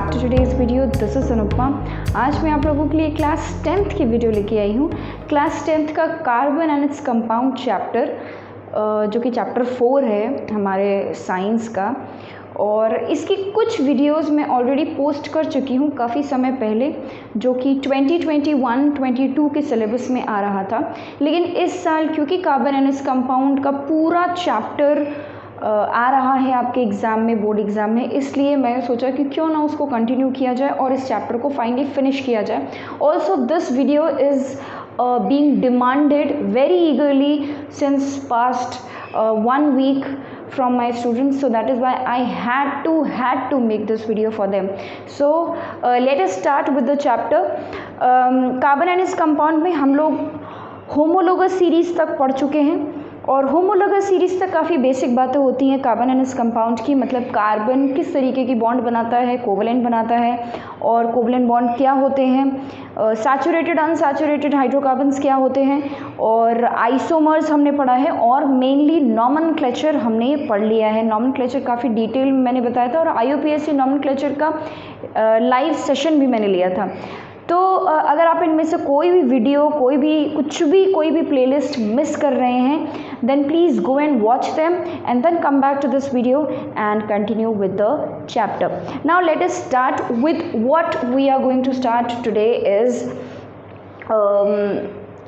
Back to today's video. This is Anupama. आज मैं आप लोगों के लिए क्लास 10th की वीडियो लेके आई हूँ। क्लास 10th का carbon and its compound chapter, जो कि चैप्टर 4 है हमारे साइंस का। और इसकी कुछ वीडियोस मैं ऑलरेडी पोस्ट कर चुकी हूँ काफ़ी समय पहले, जो कि 2021-22 के सिलेबस में आ रहा था। लेकिन इस साल क्योंकि कार्बन एंड इट्स कंपाउंड का पूरा चैप्टर आ रहा है आपके एग्ज़ाम में, बोर्ड एग्ज़ाम में, इसलिए मैं सोचा कि क्यों ना उसको कंटिन्यू किया जाए और इस चैप्टर को फाइनली फिनिश किया जाए। Also this video is being demanded very eagerly since past 1 week from my students, so that is why I had to make this video for them. So let us start with the chapter. Carbon and its compound में हम लोग homologous series तक पढ़ चुके हैं और homologous series तक काफ़ी बेसिक बातें होती हैं कार्बन एंड इट्स कंपाउंड की। मतलब कार्बन किस तरीके की बॉन्ड बनाता है, कोवलेंट बनाता है, और कोवलेंट बॉन्ड क्या होते हैं, सैचुरेटेड अनसैचुरेटेड हाइड्रोकार्बन्स क्या होते हैं, और आइसोमर्स हमने पढ़ा है, और मेनली नॉमेनक्लेचर हमने पढ़ लिया है। नॉमेनक्लेचर काफ़ी डिटेल में मैंने बताया था और IUPAC नॉमेनक्लेचर का लाइव सेशन भी मैंने लिया था। तो अगर आप इनमें से कोई भी वीडियो, कोई भी प्लेलिस्ट मिस कर रहे हैं, then please go and watch them and then come back to this video and continue with the chapter. Now let us start with what we are going to start today is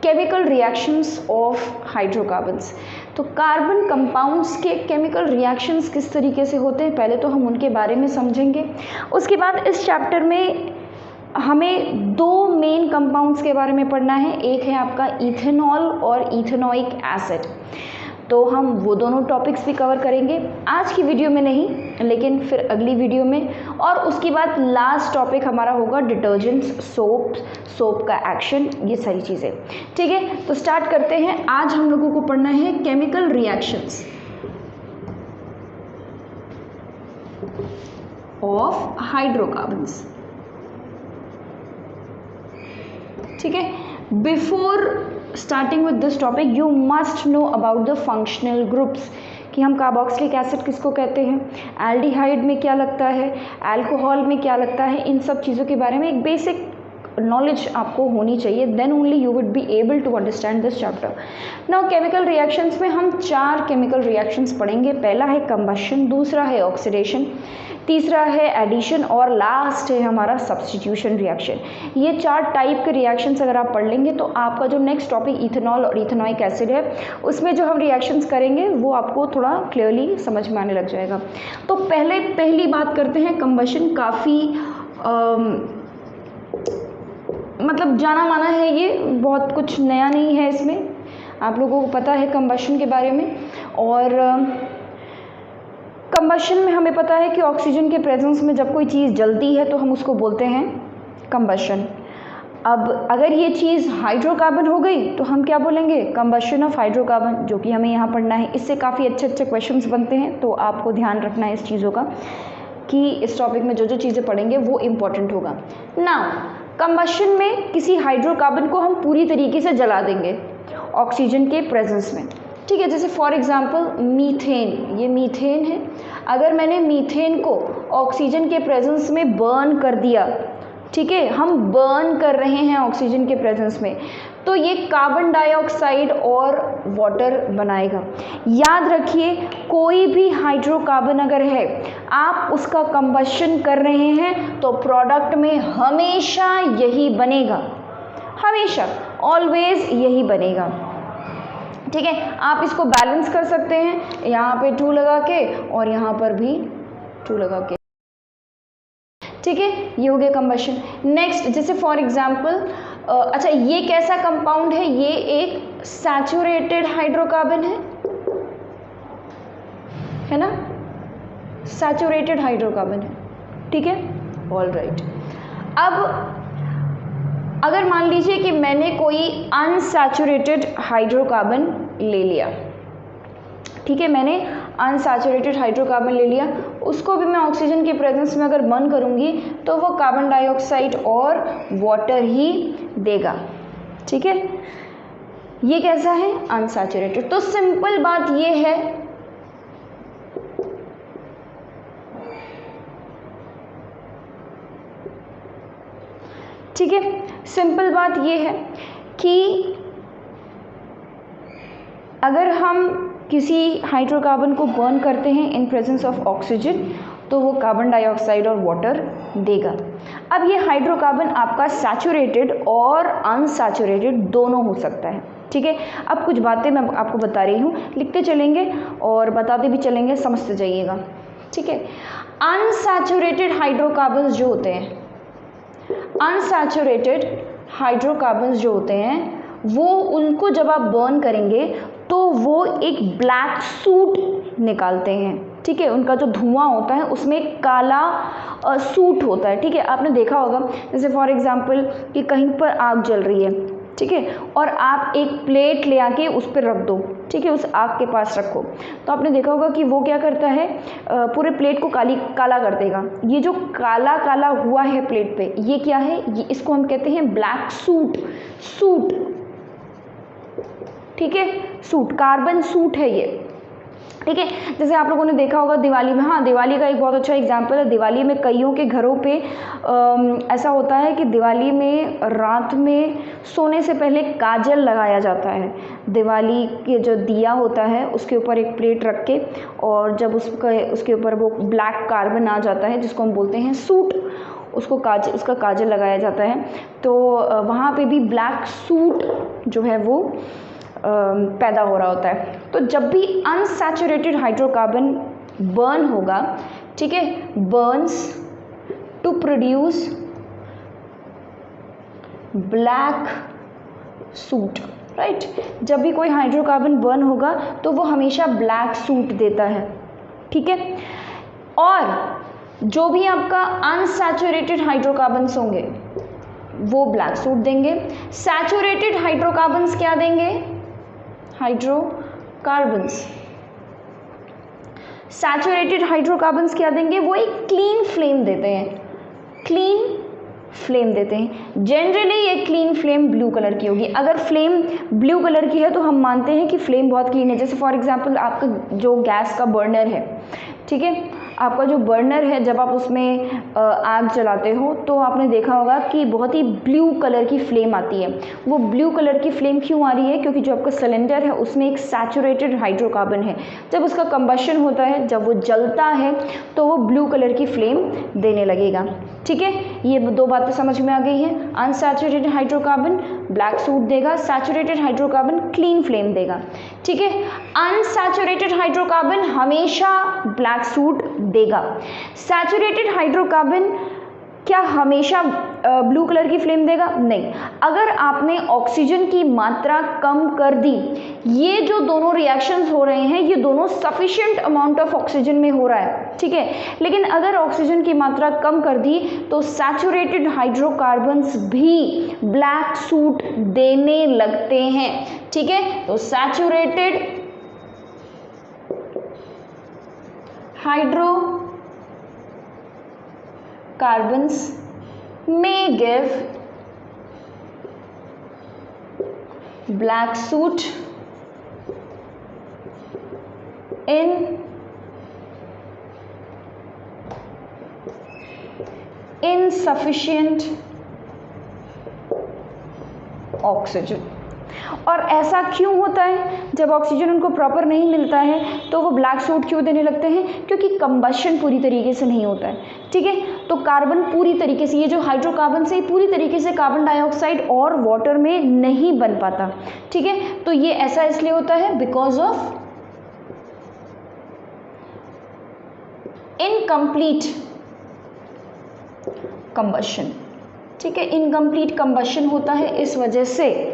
chemical reactions of hydrocarbons. तो carbon compounds के chemical reactions किस तरीके से होते हैं, पहले तो हम उनके बारे में समझेंगे। उसके बाद इस चैप्टर में हमें 2 मेन कंपाउंड्स के बारे में पढ़ना है। एक है आपका इथेनॉल और इथेनोइक एसिड। तो हम वो दोनों टॉपिक्स भी कवर करेंगे आज की वीडियो में नहीं, लेकिन फिर अगली वीडियो में। और उसके बाद लास्ट टॉपिक हमारा होगा डिटर्जेंट्स, सोप का एक्शन, ये सारी चीज़ें। ठीक है, तो स्टार्ट करते हैं। आज हम लोगों को पढ़ना है केमिकल रिएक्शंस ऑफ हाइड्रोकार्बन्स। ठीक है, before starting with this topic you must know about the functional groups, कि हम कार्बोक्सिलिक एसिड किसको कहते हैं, एल्डिहाइड में क्या लगता है, अल्कोहल में क्या लगता है, इन सब चीज़ों के बारे में एक बेसिक नॉलेज आपको होनी चाहिए। Then only you would be able to understand this chapter. Now chemical reactions में हम 4 केमिकल रिएक्शंस पढ़ेंगे। पहला है कंबशन, दूसरा है ऑक्सीडेशन, तीसरा है एडिशन, और लास्ट है हमारा सब्स्टिट्यूशन रिएक्शन। ये 4 टाइप के रिएक्शंस अगर आप पढ़ लेंगे तो आपका जो नेक्स्ट टॉपिक इथेनॉल और इथेनोइक एसिड है, उसमें जो हम रिएक्शंस करेंगे वो आपको थोड़ा क्लियरली समझ में आने लग जाएगा। तो पहली बात करते हैं कंबशन। काफ़ी मतलब जाना माना है, ये बहुत कुछ नया नहीं है इसमें, आप लोगों को पता है कंबशन के बारे में। और कंबशन में हमें पता है कि ऑक्सीजन के प्रेजेंस में जब कोई चीज़ जलती है तो हम उसको बोलते हैं कंबशन। अब अगर ये चीज़ हाइड्रोकार्बन हो गई तो हम क्या बोलेंगे, कंबशन ऑफ हाइड्रोकार्बन, जो कि हमें यहाँ पढ़ना है। इससे काफ़ी अच्छे क्वेश्चंस बनते हैं, तो आपको ध्यान रखना है इस चीज़ों का कि इस टॉपिक में जो चीज़ें पढ़ेंगे वो इम्पोर्टेंट होगा। नाउ कंबशन में किसी हाइड्रोकार्बन को हम पूरी तरीके से जला देंगे ऑक्सीजन के प्रेजेंस में। ठीक है, जैसे फॉर एग्जांपल मीथेन, ये मीथेन है। अगर मैंने मीथेन को ऑक्सीजन के प्रेजेंस में बर्न कर दिया, ठीक है, हम बर्न कर रहे हैं ऑक्सीजन के प्रेजेंस में, तो ये कार्बन डाइऑक्साइड और वाटर बनाएगा। याद रखिए, कोई भी हाइड्रोकार्बन अगर है, आप उसका कंबशन कर रहे हैं तो प्रोडक्ट में हमेशा यही बनेगा, हमेशा ऑलवेज यही बनेगा। ठीक है, आप इसको बैलेंस कर सकते हैं, यहाँ पे 2 लगा के और यहाँ पर भी 2 लगा के। ठीक है, ये हो गया कंबशन। नेक्स्ट, जैसे फॉर एग्जांपल अच्छा, ये कैसा कंपाउंड है, ये एक सैचुरेटेड हाइड्रोकार्बन है ना, सैचुरेटेड हाइड्रोकार्बन है। ठीक है, ऑल राइट। अब अगर मान लीजिए कि मैंने कोई अनसैचुरेटेड हाइड्रोकार्बन ले लिया, ठीक है, मैंने अनसैचुरेटेड हाइड्रोकार्बन ले लिया, उसको भी मैं ऑक्सीजन के प्रेजेंस में अगर बर्न करूंगी तो वो कार्बन डाइऑक्साइड और वाटर ही देगा। ठीक है, ये कैसा है, अनसैचुरेटेड। तो सिंपल बात ये है ठीक है, सिंपल बात ये है कि अगर हम किसी हाइड्रोकार्बन को बर्न करते हैं इन प्रेजेंस ऑफ ऑक्सीजन तो वो कार्बन डाइऑक्साइड और वाटर देगा। अब ये हाइड्रोकार्बन आपका सैचुरेटेड और अनसैचुरेटेड दोनों हो सकता है। ठीक है, अब कुछ बातें मैं आपको बता रही हूँ, लिखते चलेंगे और बताते भी चलेंगे, समझते जाइएगा। ठीक है, अनसैचुरेटेड हाइड्रोकार्बन्स जो होते हैं, अनसैचुरेटेड हाइड्रोकार्बन्स जो होते हैं वो उनको जब आप बर्न करेंगे तो वो एक ब्लैक सूट निकालते हैं। ठीक है, उनका जो धुआं होता है उसमें एक काला सूट होता है। ठीक है, आपने देखा होगा जैसे फॉर एग्जांपल कि कहीं पर आग जल रही है, ठीक है, और आप एक प्लेट ले आके उस पर रख दो, ठीक है, उस आग के पास रखो, तो आपने देखा होगा कि वो क्या करता है, पूरे प्लेट को काला कर देगा। ये जो काला काला हुआ है प्लेट पे, ये क्या है, ये इसको हम कहते हैं ब्लैक सूट। ठीक है, सूट, कार्बन सूट है ये। ठीक है, जैसे आप लोगों ने देखा होगा दिवाली में, हाँ दिवाली का एक बहुत अच्छा एग्जाम्पल है, दिवाली में कईयों के घरों पे ऐसा होता है कि दिवाली में रात में सोने से पहले काजल लगाया जाता है। दिवाली के जो दिया होता है उसके ऊपर एक प्लेट रख के, और जब उसके ऊपर वो ब्लैक कार्बन आ जाता है जिसको हम बोलते हैं सूट, उसका काजल लगाया जाता है, तो वहाँ पे भी ब्लैक सूट जो है वो पैदा हो रहा होता है। तो जब भी अनसैचुरेटेड हाइड्रोकार्बन बर्न होगा, ठीक है, burns to produce black soot, right, जब भी कोई हाइड्रोकार्बन बर्न होगा तो वो हमेशा ब्लैक सूट देता है। ठीक है, और जो भी आपका अनसैचुरेटेड हाइड्रोकार्बन्स होंगे वो ब्लैक सूट देंगे। सैचुरेटेड हाइड्रोकार्बन्स क्या देंगे, हाइड्रोकार्बन्स, सैचुरेटेड हाइड्रोकार्बन्स क्या देंगे, वो एक क्लीन फ्लेम देते हैं, क्लीन फ्लेम देते हैं। जनरली ये क्लीन फ्लेम ब्लू कलर की होगी। अगर फ्लेम ब्लू कलर की है तो हम मानते हैं कि फ्लेम बहुत क्लीन है। जैसे फॉर एग्जांपल आपका जो गैस का बर्नर है, ठीक है, आपका जो बर्नर है जब आप उसमें आग जलाते हो तो आपने देखा होगा कि बहुत ही ब्लू कलर की फ्लेम आती है। वो ब्लू कलर की फ्लेम क्यों आ रही है, क्योंकि जो आपका सिलेंडर है उसमें एक सैचुरेटेड हाइड्रोकार्बन है। जब उसका कंबशन होता है, जब वो जलता है तो वो ब्लू कलर की फ्लेम देने लगेगा। ठीक है, ये दो बातें समझ में आ गई हैं। अनसैचुरेटेड हाइड्रोकार्बन ब्लैक सूट देगा, सैचुरेटेड हाइड्रोकार्बन क्लीन फ्लेम देगा। ठीक है, अनसैचुरेटेड हाइड्रोकार्बन हमेशा ब्लैक सूट देगा। सैचुरेटेड हाइड्रोकार्बन क्या हमेशा ब्लू कलर की फ्लेम देगा? नहीं। अगर आपने ऑक्सीजन की मात्रा कम कर दी, ये जो दोनों रिएक्शंस हो रहे हैं ये दोनों सफिशिएंट अमाउंट ऑफ ऑक्सीजन में हो रहा है, ठीक है, लेकिन अगर ऑक्सीजन की मात्रा कम कर दी तो सैचुरेटेड हाइड्रोकार्बन्स भी ब्लैक सूट देने लगते हैं। ठीक है, तो saturated hydrocarbons may give black soot in insufficient oxygen। और ऐसा क्यों होता है? जब ऑक्सीजन उनको प्रॉपर नहीं मिलता है तो वो ब्लैक सूट क्यों देने लगते हैं? क्योंकि कंबशन पूरी तरीके से नहीं होता है। ठीक है, तो कार्बन पूरी तरीके से, ये जो हाइड्रोकार्बन से पूरी तरीके से कार्बन डाइऑक्साइड और वाटर में नहीं बन पाता। ठीक है, तो ये ऐसा इसलिए होता है बिकॉज ऑफ इनकम्प्लीट कंबशन। ठीक है, इनकम्प्लीट कंबशन होता है, इस वजह से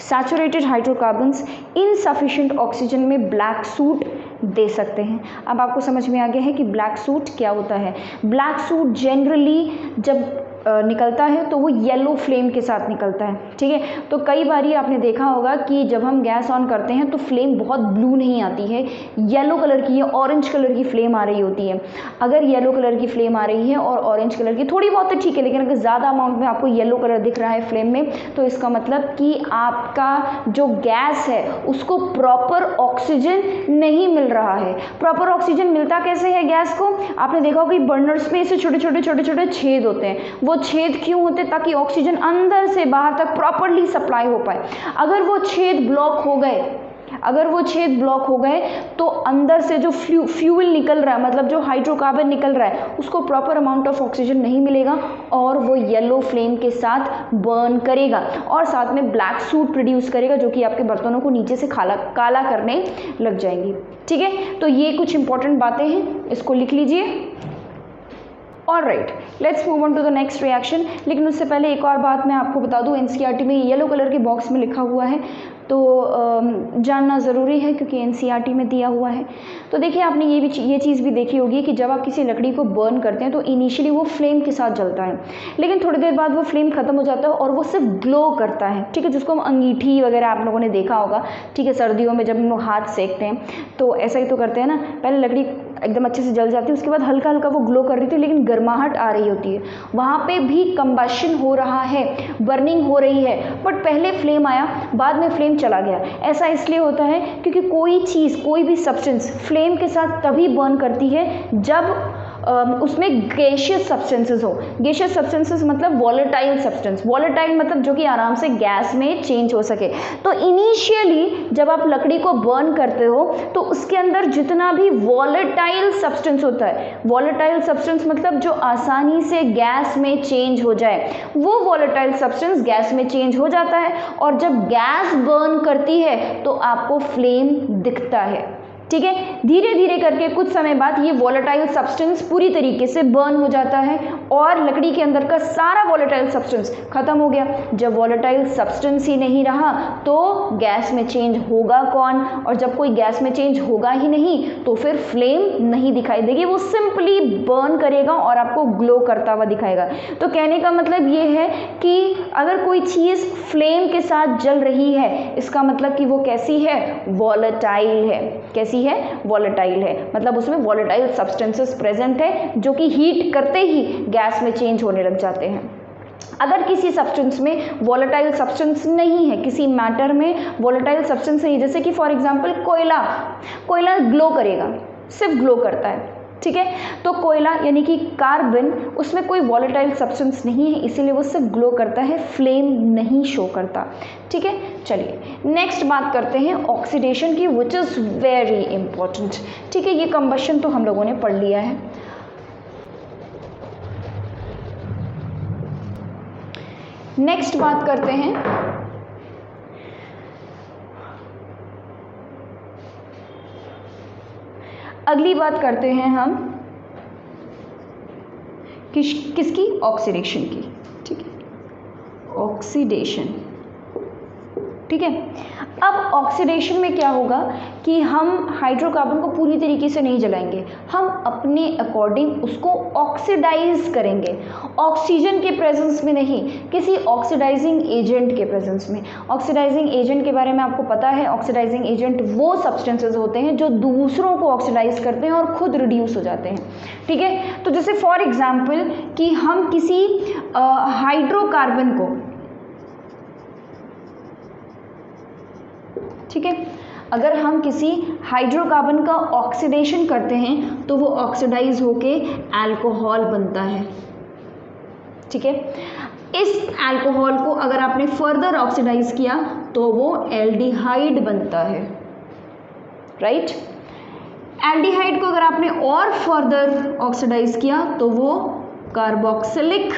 सैचुरेटेड हाइड्रोकार्बन्स इनसफिशिएंट ऑक्सीजन में ब्लैक सूट दे सकते हैं। अब आपको समझ में आ गया है कि ब्लैक सूट क्या होता है। ब्लैक सूट जनरली जब निकलता है तो वो येलो फ्लेम के साथ निकलता है। ठीक है, तो कई बारी आपने देखा होगा कि जब हम गैस ऑन करते हैं तो फ्लेम बहुत ब्लू नहीं आती है, येलो कलर की या ऑरेंज कलर की फ्लेम आ रही होती है। अगर येलो कलर की फ्लेम आ रही है और ऑरेंज कलर की थोड़ी बहुत तो ठीक है, लेकिन अगर ज़्यादा अमाउंट में आपको येलो कलर दिख रहा है फ्लेम में, तो इसका मतलब कि आपका जो गैस है उसको प्रॉपर ऑक्सीजन नहीं मिल रहा है। प्रॉपर ऑक्सीजन मिलता कैसे है गैस को? आपने देखा होगा कि बर्नर्स में ऐसे छोटे छोटे छेद होते हैं, वो वो छेद क्यों होते? ताकि ऑक्सीजन अंदर से बाहर तक प्रॉपरली सप्लाई हो पाए। अगर वो छेद ब्लॉक हो गए तो अंदर से जो फ्यूल निकल रहा है, मतलब जो हाइड्रोकार्बन निकल रहा है, उसको प्रॉपर अमाउंट ऑफ ऑक्सीजन नहीं मिलेगा और वो येलो फ्लेम के साथ बर्न करेगा और साथ में ब्लैक सूट प्रोड्यूस करेगा, जो कि आपके बर्तनों को नीचे से काला करने लग जाएंगी। ठीक है, तो ये कुछ इंपॉर्टेंट बातें हैं, इसको लिख लीजिए। Alright, let's move on to the next reaction. लेकिन उससे पहले एक और बात मैं आपको बता दूं, एनसीईआरटी में येलो कलर के बॉक्स में लिखा हुआ है, तो जानना ज़रूरी है क्योंकि एनसीईआरटी में दिया हुआ है। तो देखिए, आपने ये चीज़ भी देखी होगी कि जब आप किसी लकड़ी को बर्न करते हैं तो इनिशियली वो फ्लेम के साथ जलता है, लेकिन थोड़ी देर बाद वो फ्लेम ख़त्म हो जाता है और वो सिर्फ ग्लो करता है। ठीक है, जिसको हम अंगीठी वगैरह आप लोगों ने देखा होगा। ठीक है, सर्दियों में जब हम लोग हाथ सेकते हैं तो ऐसा ही तो करते हैं ना, पहले लकड़ी एकदम अच्छे से जल जाती है, उसके बाद हल्का हल्का वो ग्लो कर रही थी, लेकिन गर्माहट आ रही होती है, वहाँ पे भी कंबशन हो रहा है, बर्निंग हो रही है, बट पहले फ्लेम आया, बाद में फ्लेम चला गया। ऐसा इसलिए होता है क्योंकि कोई चीज़, कोई भी सब्सटेंस फ्लेम के साथ तभी बर्न करती है जब उसमें गैशियस सब्सटेंसेस हो। गैशियस सब्सटेंसेस मतलब वॉलेटाइल सब्सटेंस, वॉलेटाइल मतलब जो कि आराम से गैस में चेंज हो सके। तो इनिशियली जब आप लकड़ी को बर्न करते हो तो उसके अंदर जितना भी वॉलेटाइल सब्सटेंस होता है, वॉलेटाइल सब्सटेंस मतलब जो आसानी से गैस में चेंज हो जाए, वो वॉलेटाइल सब्सटेंस गैस में चेंज हो जाता है और जब गैस बर्न करती है तो आपको फ्लेम दिखता है। ठीक है, धीरे धीरे करके कुछ समय बाद ये वॉलेटाइल सब्सटेंस पूरी तरीके से बर्न हो जाता है और लकड़ी के अंदर का सारा वॉलेटाइल सब्सटेंस खत्म हो गया। जब वॉलेटाइल सब्सटेंस ही नहीं रहा तो गैस में चेंज होगा कौन, और जब कोई गैस में चेंज होगा ही नहीं तो फिर फ्लेम नहीं दिखाई देगी, वो सिंपली बर्न करेगा और आपको ग्लो करता हुआ दिखाएगा। तो कहने का मतलब ये है कि अगर कोई चीज़ फ्लेम के साथ जल रही है, इसका मतलब कि वो कैसी है? वॉलेटाइल है। कैसी है? वॉलेटाइल है, मतलब उसमें वॉलेटाइल सब्सटेंसेस प्रेजेंट है जो कि हीट करते ही गैस में चेंज होने लग जाते हैं। अगर किसी सब्सटेंस में वॉलेटाइल सब्सटेंस नहीं है, किसी मैटर में वॉलेटाइल सब्सटेंस नहीं है, जैसे कि फॉर एग्जांपल कोयला ग्लो करेगा, सिर्फ ग्लो करता है। ठीक है, तो कोयला यानी कि कार्बन, उसमें कोई वॉलेटाइल सब्सटेंस नहीं है, इसीलिए वो सिर्फ ग्लो करता है, फ्लेम नहीं शो करता। ठीक है, चलिए नेक्स्ट बात करते हैं ऑक्सीडेशन की, विच इज़ वेरी इंपॉर्टेंट। ठीक है, ये कंबशन तो हम लोगों ने पढ़ लिया है। नेक्स्ट बात करते हैं अगली बात करते हैं हम किसकी? ऑक्सीडेशन की। ठीक है, ऑक्सीडेशन। ठीक है, अब ऑक्सीडेशन में क्या होगा कि हम हाइड्रोकार्बन को पूरी तरीके से नहीं जलाएंगे, हम अपने अकॉर्डिंग उसको ऑक्सीडाइज करेंगे, ऑक्सीजन के प्रेजेंस में नहीं, किसी ऑक्सीडाइजिंग एजेंट के प्रेजेंस में। ऑक्सीडाइजिंग एजेंट के बारे में आपको पता है, ऑक्सीडाइजिंग एजेंट वो सब्सटेंसेस होते हैं जो दूसरों को ऑक्सीडाइज करते हैं और खुद रिड्यूस हो जाते हैं। ठीक है, तो जैसे फॉर एग्जाम्पल कि हम किसी हाइड्रोकार्बन को, ठीक है, अगर हम किसी हाइड्रोकार्बन का ऑक्सीडेशन करते हैं तो वो ऑक्सीडाइज होके अल्कोहल बनता है। ठीक है, इस अल्कोहल को अगर आपने फर्दर ऑक्सीडाइज किया तो वो एल्डिहाइड बनता है। राइट, एल्डिहाइड को अगर आपने और फर्दर ऑक्सीडाइज किया तो वो कार्बोक्सिलिक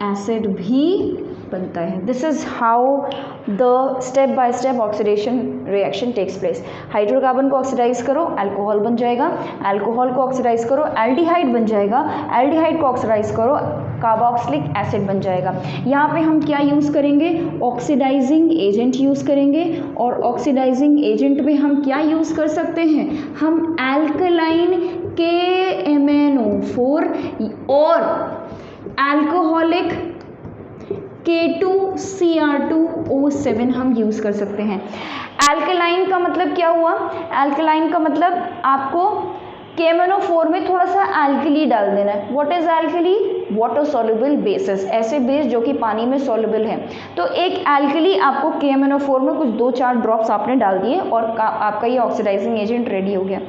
एसिड भी बनता है। This is how the step by step oxidation reaction takes place. Hydrocarbon को ऑक्सीडाइज करो, अल्कोहल बन जाएगा, अल्कोहल को ऑक्सीडाइज करो, एल्डिहाइड बन जाएगा, एल्डिहाइड को ऑक्सीडाइज करो, कार्बोक्सिलिक एसिड बन जाएगा। यहाँ पे हम क्या यूज़ करेंगे? ऑक्सीडाइजिंग एजेंट यूज़ करेंगे, और ऑक्सीडाइजिंग एजेंट में हम क्या यूज़ कर सकते हैं? हम एल्कलाइन KMnO4 और अल्कोहलिक K2Cr2O7 हम यूज़ कर सकते हैं। एल्कलाइन का मतलब क्या हुआ? एल्कलाइन का मतलब आपको KMnO4 में थोड़ा सा एल्कली डाल देना है। What is alkali? Water soluble basis, ऐसे बेस जो कि पानी में सॉल्युबल है। तो एक एल्कली आपको KMnO4 में कुछ 2-4 ड्रॉप्स आपने डाल दिए और आपका ये ऑक्सीडाइजिंग एजेंट रेडी हो गया।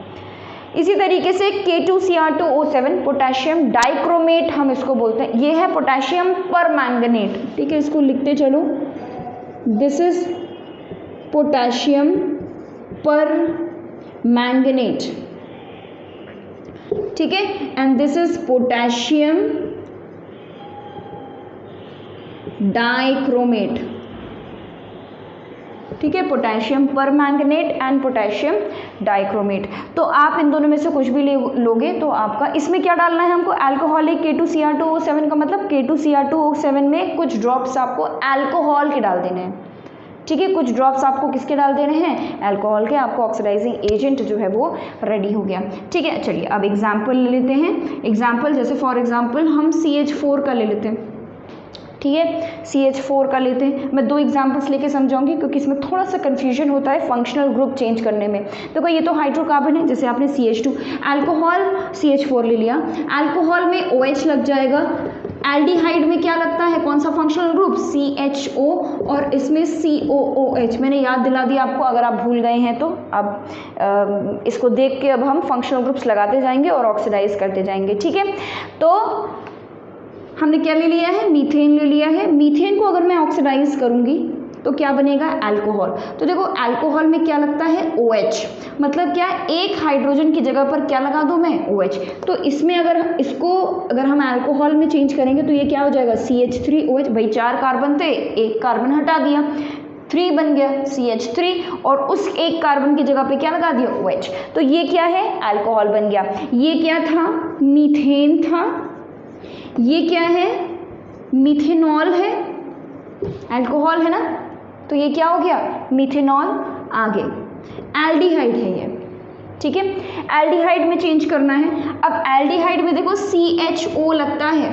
इसी तरीके से K2Cr2O7 पोटेशियम डाइक्रोमेट हम इसको बोलते हैं, ये है पोटेशियम परमैंगनेट। ठीक है, इसको लिखते चलो, दिस इज पोटेशियम परमैंगनेट। ठीक है, and this is potassium dichromate. ठीक है, potassium permanganate and potassium dichromate. तो आप इन दोनों में से कुछ भी लोगे तो आपका इसमें क्या डालना है हमको, अल्कोहलिक K2Cr2O7 का मतलब K2Cr2O7 में कुछ ड्रॉप्स आपको अल्कोहल के डाल देने हैं। ठीक है, कुछ ड्रॉप्स आपको किसके डाल देने हैं, अल्कोहल के। आपको ऑक्सीडाइजिंग एजेंट जो है वो रेडी हो गया। ठीक है, चलिए अब एग्जाम्पल ले लेते हैं। एग्जाम्पल जैसे फॉर एग्जाम्पल हम CH4 का ले लेते हैं। ठीक है, CH4 का लेते हैं। मैं 2 एग्जाम्पल्स लेके समझाऊंगी क्योंकि इसमें थोड़ा सा कंफ्यूजन होता है फंक्शनल ग्रुप चेंज करने में। देखो ये तो हाइड्रोकार्बन है, जैसे आपने CH2, अल्कोहल CH4 ले लिया, अल्कोहल में OH लग जाएगा। एल्डिहाइड में क्या लगता है, कौन सा फंक्शनल ग्रुप, CHO, और इसमें COOH। मैंने याद दिला दिया आपको, अगर आप भूल गए हैं तो। अब इसको देख के अब हम फंक्शनल ग्रुप्स लगाते जाएंगे और ऑक्सीडाइज करते जाएंगे। ठीक है, तो हमने क्या ले लिया है, मीथेन ले लिया है। मीथेन को अगर मैं ऑक्सीडाइज करूंगी तो क्या बनेगा, अल्कोहल। तो देखो अल्कोहल में क्या लगता है, OH, मतलब क्या, एक हाइड्रोजन की जगह पर क्या लगा दूं मैं, OH। तो इसमें अगर हम अल्कोहल में चेंज करेंगे तो ये क्या हो जाएगा, CH3OH। भाई 4 कार्बन थे, एक कार्बन हटा दिया, 3 बन गया CH3, और उस एक कार्बन की जगह पे क्या लगा दिया, OH। तो ये क्या है, अल्कोहल बन गया। ये क्या था, मीथेन था। ये क्या है, मिथेनॉल है, अल्कोहल है ना, तो ये क्या हो गया, मिथेनॉल। आगे एल्डिहाइड है ये। ठीक है, एल्डिहाइड में चेंज करना है। अब एल्डिहाइड में देखो CHO लगता है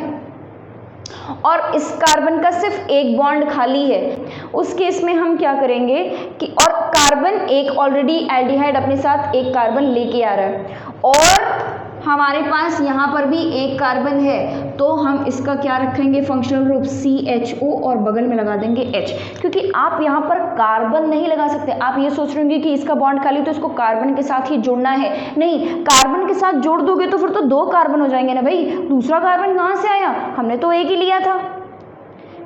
और इस कार्बन का सिर्फ एक बॉन्ड खाली है। उस केस में हम क्या करेंगे कि, और कार्बन एक ऑलरेडी एल्डिहाइड अपने साथ एक कार्बन लेके आ रहा है, और हमारे पास यहाँ पर भी एक कार्बन है, तो हम इसका क्या रखेंगे, फंक्शनल ग्रुप CHO, और बगल में लगा देंगे H। क्योंकि आप यहाँ पर कार्बन नहीं लगा सकते। आप ये सोच रहे होंगे कि इसका बॉन्ड खाली तो इसको कार्बन के साथ ही जोड़ना है, नहीं, कार्बन के साथ जोड़ दोगे तो फिर तो 2 कार्बन हो जाएंगे ना भाई, दूसरा कार्बन कहाँ से आया, हमने तो एक ही लिया था।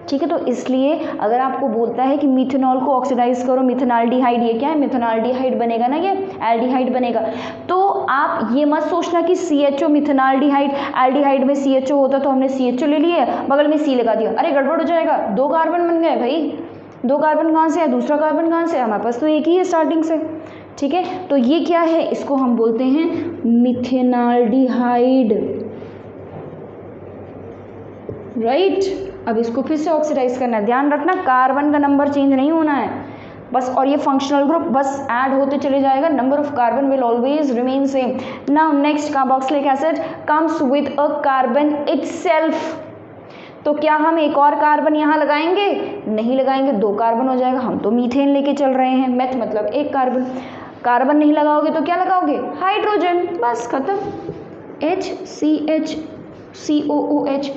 ठीक है, तो इसलिए अगर आपको बोलता है कि मिथेनॉल को ऑक्सीडाइज करो, मिथेनाल्डिहाइड, ये क्या है, मिथेनाल्डिहाइड बनेगा ना, ये एल्डिहाइड बनेगा। तो आप ये मत सोचना कि CHO मिथेनाल्डिहाइड, एल्डिहाइड में CHO होता तो हमने CHO ले लिए, बगल में C लगा दिया, अरे गड़बड़ हो जाएगा, 2 कार्बन बन गए भाई। 2 कार्बन कहाँ से है, दूसरा कार्बन कहाँ से, हमारे पास तो एक ही है स्टार्टिंग से। ठीक है, तो ये क्या है, इसको हम बोलते हैं मिथेनाल्डिहाइड, राइट। अब इसको फिर से ऑक्सीडाइज करना है, ध्यान रखना कार्बन का नंबर चेंज नहीं होना है बस, और ये फंक्शनल ग्रुप बस ऐड होते चले जाएगा, number of carbon will always remain same. Now next, carboxylic acid comes with a carbon itself. तो क्या हम एक और कार्बन यहाँ लगाएंगे, नहीं लगाएंगे, 2 कार्बन हो जाएगा। हम तो मीथेन लेके चल रहे हैं, मेथ मतलब एक कार्बन। कार्बन नहीं लगाओगे तो क्या लगाओगे, हाइड्रोजन, बस खत्म, HCHCOOH।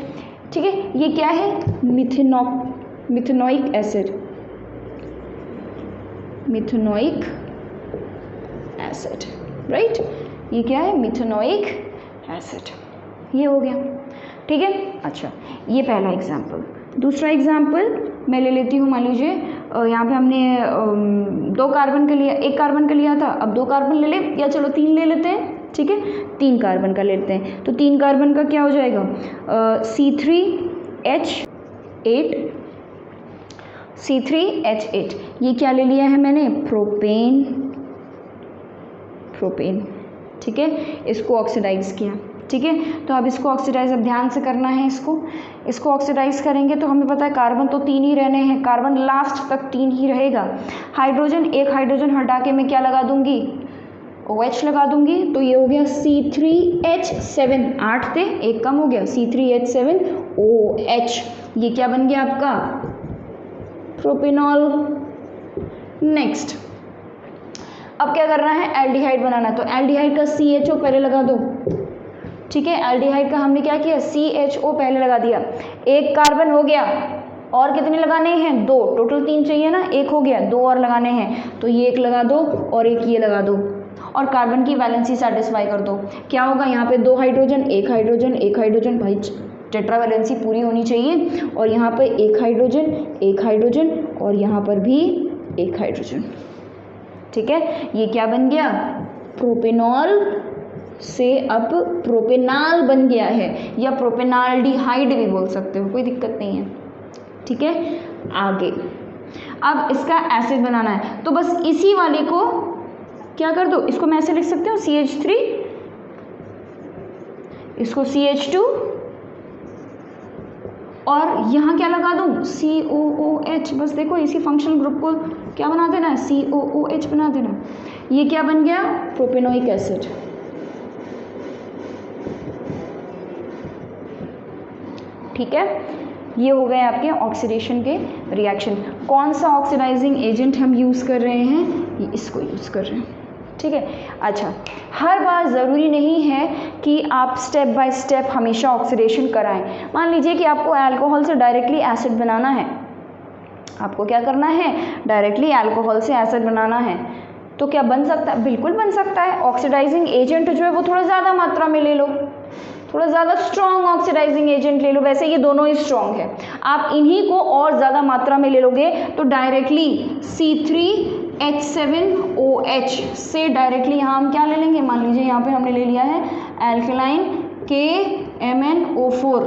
ठीक है, ये क्या है, methanoic acid, methanoic acid, right. ये क्या है, मिथेनोइक एसिड, ये हो गया। ठीक है, अच्छा, ये पहला एग्जाम्पल। दूसरा एग्जाम्पल मैं ले लेती हूँ। मान लीजिए यहाँ पे हमने 2 कार्बन का लिया, 1 कार्बन का लिया था, अब 2 कार्बन ले ले, या चलो 3 ले लेते हैं। ठीक है, 3 कार्बन का लेते हैं। तो 3 कार्बन का क्या हो जाएगा, C3H8, C3H8। ये क्या ले लिया है मैंने, प्रोपेन। ठीक है, इसको ऑक्सीडाइज किया। ठीक है, तो अब इसको ऑक्सीडाइज, अब ध्यान से करना है, इसको ऑक्सीडाइज करेंगे तो हमें पता है कार्बन तो 3 ही रहने हैं, कार्बन लास्ट तक 3 ही रहेगा। हाइड्रोजन, एक हाइड्रोजन हटा के मैं क्या लगा दूंगी, OH लगा दूंगी। तो ये हो गया C3H7, 8 थे, एक कम हो गया, C3H7OH। ये क्या बन गया आपका, प्रोपेनॉल। नेक्स्ट, अब क्या करना है, एल्डिहाइड बनाना। तो एल्डिहाइड का CHO पहले लगा दो। ठीक है, एल्डिहाइड का हमने क्या किया, CHO पहले लगा दिया, 1 कार्बन हो गया, और कितने लगाने हैं, 2, टोटल 3 चाहिए ना, 1 हो गया, 2 और लगाने हैं। तो ये 1 लगा दो और एक ये लगा दो, और कार्बन की वैलेंसी सेटिस्फाई कर दो, क्या होगा यहाँ पे 2 हाइड्रोजन, 1 हाइड्रोजन, 1 हाइड्रोजन, भाई टेट्रा वैलेंसी पूरी होनी चाहिए। और यहाँ पे 1 हाइड्रोजन, 1 हाइड्रोजन और यहाँ पर भी 1 हाइड्रोजन। ठीक है, ये क्या बन गया, प्रोपेनॉल से अब प्रोपेनाल बन गया है, या प्रोपेनाल्डिहाइड भी बोल सकते हो, कोई दिक्कत नहीं है। ठीक है, आगे अब इसका एसिड बनाना है, तो बस इसी वाले को क्या कर दो, इसको मैं ऐसे लिख सकते हो CH3, इसको CH2 और यहाँ क्या लगा दूँ COOH। बस देखो इसी फंक्शनल ग्रुप को क्या बना देना है, COOH बना देना। ये क्या बन गया, प्रोपेनोइक एसिड। ठीक है, ये हो गए आपके ऑक्सीडेशन के रिएक्शन। कौन सा ऑक्सीडाइजिंग एजेंट हम यूज़ कर रहे हैं, ये इसको यूज़ कर रहे हैं। ठीक है, अच्छा, हर बार ज़रूरी नहीं है कि आप स्टेप बाय स्टेप हमेशा ऑक्सीडेशन कराएं। मान लीजिए कि आपको अल्कोहल से डायरेक्टली एसिड बनाना है, आपको क्या करना है, डायरेक्टली अल्कोहल से एसिड बनाना है, तो क्या बन सकता है, बिल्कुल बन सकता है। ऑक्सीडाइजिंग एजेंट जो है वो थोड़ा ज़्यादा मात्रा में ले लो, थोड़ा ज़्यादा स्ट्रॉन्ग ऑक्सीडाइजिंग एजेंट ले लो। वैसे ये दोनों ही स्ट्रॉन्ग है, आप इन्हीं को और ज़्यादा मात्रा में ले लोगे तो डायरेक्टली C3H7OH से डायरेक्टली यहाँ हम क्या ले लेंगे, मान लीजिए यहाँ पे हमने ले लिया है एल्कलाइन KMnO4।